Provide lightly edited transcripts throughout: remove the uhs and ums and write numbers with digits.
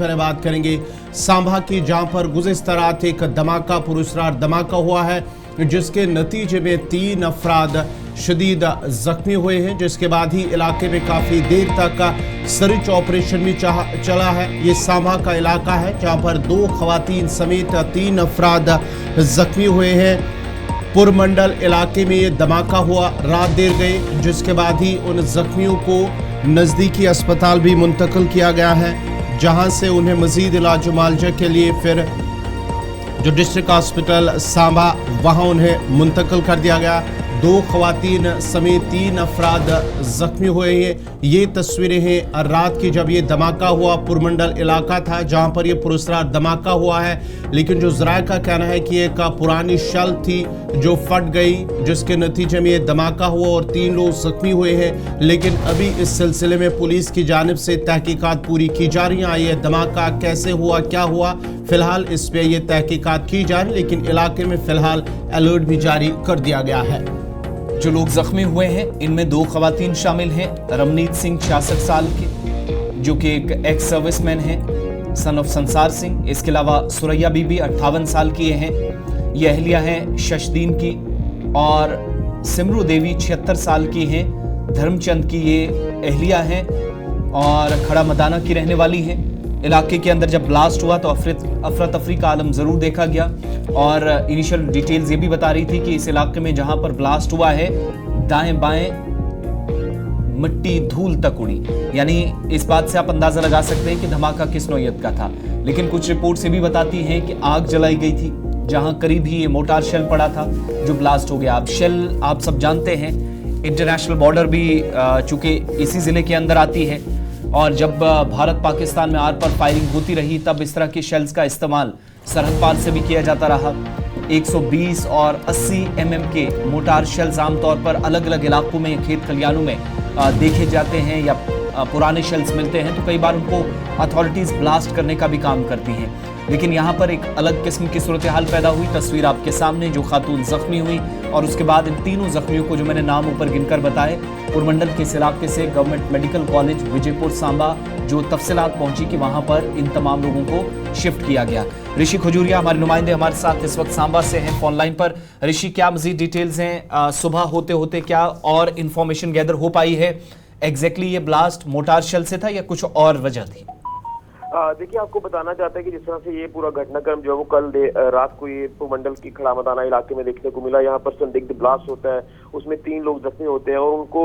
पहले बात करेंगे सांभा की, जहां पर गुज़िश्ता रात एक धमाका पुरस्कार धमाका हुआ है, जिसके नतीजे में 3 अफराद शदीद जख्मी हुए हैं, जिसके बाद ही इलाके में काफ़ी देर तक सर्च ऑपरेशन भी चला है। ये सांभा का इलाका है जहां पर 2 खवातीन समेत 3 अफराद जख्मी हुए हैं। पुरमंडल इलाके में ये धमाका हुआ, रात देर गई, जिसके बाद ही उन जख्मियों को नज़दीकी अस्पताल भी मुंतकिल किया गया है, जहां से उन्हें मजीद इलाज मुआवजा के लिए फिर जो डिस्ट्रिक्ट हॉस्पिटल सांभा वहां उन्हें मुंतकिल कर दिया गया। 2 खवातीन समेत 3 अफराद जख्मी हुए हैं। ये तस्वीरें हैं रात की जब ये धमाका हुआ। पुरमंडल इलाका था जहां पर ये पुरस्कार धमाका हुआ है, लेकिन जो ज़राए का कहना है कि एक पुरानी शल थी जो फट गई, जिसके नतीजे में ये धमाका हुआ और 3 लोग जख्मी हुए हैं। लेकिन अभी इस सिलसिले में पुलिस की जानिब से तहकीकात पूरी की जा रही हैं। ये धमाका कैसे हुआ, क्या हुआ, फिलहाल इस पे ये तहकीकात की जा रही, लेकिन इलाके में फिलहाल अलर्ट भी जारी कर दिया गया है। जो लोग जख्मी हुए हैं इनमें 2 खवातीन शामिल हैं। रमनीत सिंह 66 साल के, जो कि एक एक्स सर्विसमैन हैं, सन ऑफ संसार सिंह। इसके अलावा सुरैया बीबी 58 साल की हैं, ये अहलिया हैं शशदीन की। और सिमरू देवी 76 साल की हैं, धर्मचंद की ये अहलिया हैं और खड़ा मदाना की रहने वाली हैं। इलाके के अंदर जब ब्लास्ट हुआ तो अफरा तफरी का आलम ज़रूर देखा गया, और इनिशियल डिटेल्स ये भी बता रही थी कि इस इलाके में जहां पर ब्लास्ट हुआ है दाएं बाएं मिट्टी धूल तक उड़ी, यानी इस बात से आप अंदाजा लगा सकते हैं कि धमाका किस नौयत का था। लेकिन कुछ रिपोर्ट्स ये भी बताती हैं कि आग जलाई गई थी जहां करीब ही ये मोटार शेल पड़ा था जो ब्लास्ट हो गया। अब शेल आप सब जानते हैं, इंटरनेशनल बॉर्डर भी चूंकि इसी जिले के अंदर आती है, और जब भारत पाकिस्तान में आर पर फायरिंग होती रही तब इस तरह के शेल्स का इस्तेमाल सरहद पार से भी किया जाता रहा। 120 और 80 mm के मोटार शेल्स आमतौर पर अलग अलग इलाकों में, खेत खलियानों में देखे जाते हैं, या पुराने शेल्स मिलते हैं तो कई बार उनको अथॉरिटीज़ ब्लास्ट करने का भी काम करती हैं। लेकिन यहाँ पर एक अलग किस्म की सूरत हाल पैदा हुई। तस्वीर आपके सामने, जो खातून जख्मी हुई और उसके बाद इन 3 जख्मियों को जो मैंने नाम ऊपर गिनकर बताए, पुरमंडल के इस इलाके से government medical college Vijaypur Samba जो तफसीलात पहुंची कि वहां पर इन तमाम लोगों को शिफ्ट किया गया। ऋषि खजूरिया हमारे नुमाइंदे हमारे साथ इस वक्त सांबा से हैं फोन लाइन पर। ऋषि, क्या मजीद डिटेल्स हैं? सुबह होते होते क्या और इंफॉर्मेशन गैदर हो पाई है? एग्जैक्टली ये ब्लास्ट मोटार शेल से था या कुछ और वजह थी? देखिए, आपको बताना चाहते हैं कि जिस तरह से ये पूरा घटनाक्रम जो है वो कल रात को ये पुरमंडल की खड़ा मदाना इलाके में देखने को मिला। यहाँ पर संदिग्ध ब्लास्ट होता है, उसमें 3 लोग जख्मी होते हैं और उनको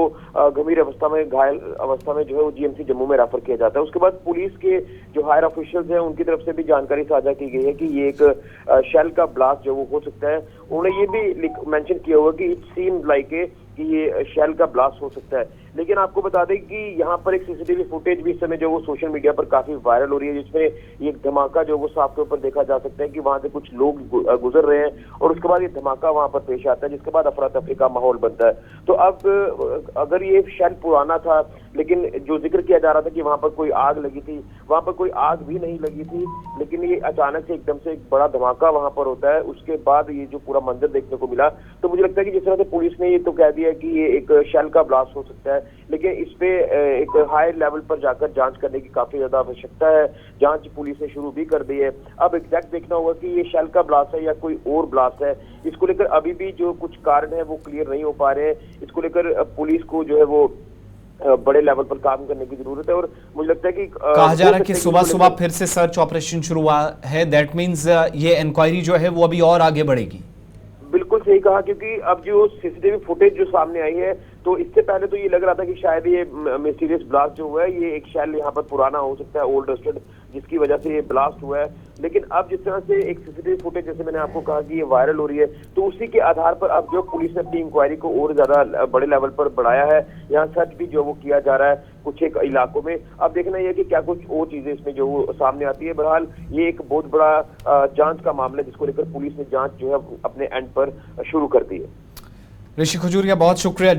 गंभीर अवस्था में, घायल अवस्था में जो है वो जीएमसी जम्मू में रेफर किया जाता है। उसके बाद पुलिस के जो हायर ऑफिशियल्स हैं उनकी तरफ से भी जानकारी साझा की गई है कि ये एक शेल का ब्लास्ट जो वो हो सकता है। उन्होंने ये भी मेंशन किया हुआ कि इट सीम्स लाइक कि ये शेल का ब्लास्ट हो सकता है। लेकिन आपको बता दें कि यहाँ पर एक सीसीटीवी फुटेज भी इस समय जो वो सोशल मीडिया पर काफी वायरल हो रही है, जिसमें ये धमाका जो वो साफ तौर पर देखा जा सकता है कि वहां से कुछ लोग गुजर रहे हैं और उसके बाद ये धमाका वहां पर पेश आता है, जिसके बाद अफरा तफरी का माहौल बनता है। तो अब अगर ये शेल पुराना था, लेकिन जो जिक्र किया जा रहा था कि वहां पर कोई आग लगी थी, वहां पर कोई आग भी नहीं लगी थी, लेकिन ये अचानक से एकदम से एक बड़ा धमाका वहां पर होता है। उसके बाद ये जो पूरा मंजर देखने को मिला, तो मुझे लगता है कि जिस तरह से पुलिस ने ये तो कह दिया कि ये एक शेल का ब्लास्ट हो सकता है, लेकिन इस पे एक हाई लेवल पर जाकर जांच करने की काफी ज्यादा आवश्यकता है। जांच पुलिस ने शुरू भी कर दी है। अब एग्जैक्ट देखना होगा कि ये शेल का ब्लास्ट है या कोई और ब्लास्ट है। इसको लेकर अभी भी जो कुछ कारण है वो क्लियर नहीं हो पा रहे हैं। इसको लेकर पुलिस को जो है वो बड़े लेवल पर काम करने की जरूरत है। और मुझे लगता है कि कहा जा रहा है कि सुबह सुबह फिर से सर्च ऑपरेशन शुरू हुआ है। दैट मींस ये इंक्वायरी जो है वो अभी और आगे बढ़ेगी। बिल्कुल सही कहा, क्योंकि अब जो सीसीटीवी फुटेज जो सामने आई है, तो इससे पहले तो ये लग रहा था कि शायद ये मिस्टीरियस ब्लास्ट जो हुआ है ये एक शेल यहाँ पर पुराना हो सकता है, ओल्ड रस्टेड, जिसकी वजह से ये ब्लास्ट हुआ है। लेकिन अब जिस तरह से एक सीसीटीवी फुटेज, जैसे मैंने आपको कहा कि ये वायरल हो रही है, तो उसी के आधार पर अब जो पुलिस ने अपनी इंक्वायरी को और ज्यादा बड़े लेवल पर बढ़ाया है। यहाँ सर्च भी जो वो किया जा रहा है कुछ एक इलाकों में। अब देखना यह कि क्या कुछ और चीजें इसमें जो वो सामने आती है। बहरहाल ये एक बहुत बड़ा जांच का मामला है, जिसको लेकर पुलिस ने जांच जो है अपने एंड पर शुरू कर दी है। ऋषि खजूरिया, बहुत शुक्रिया।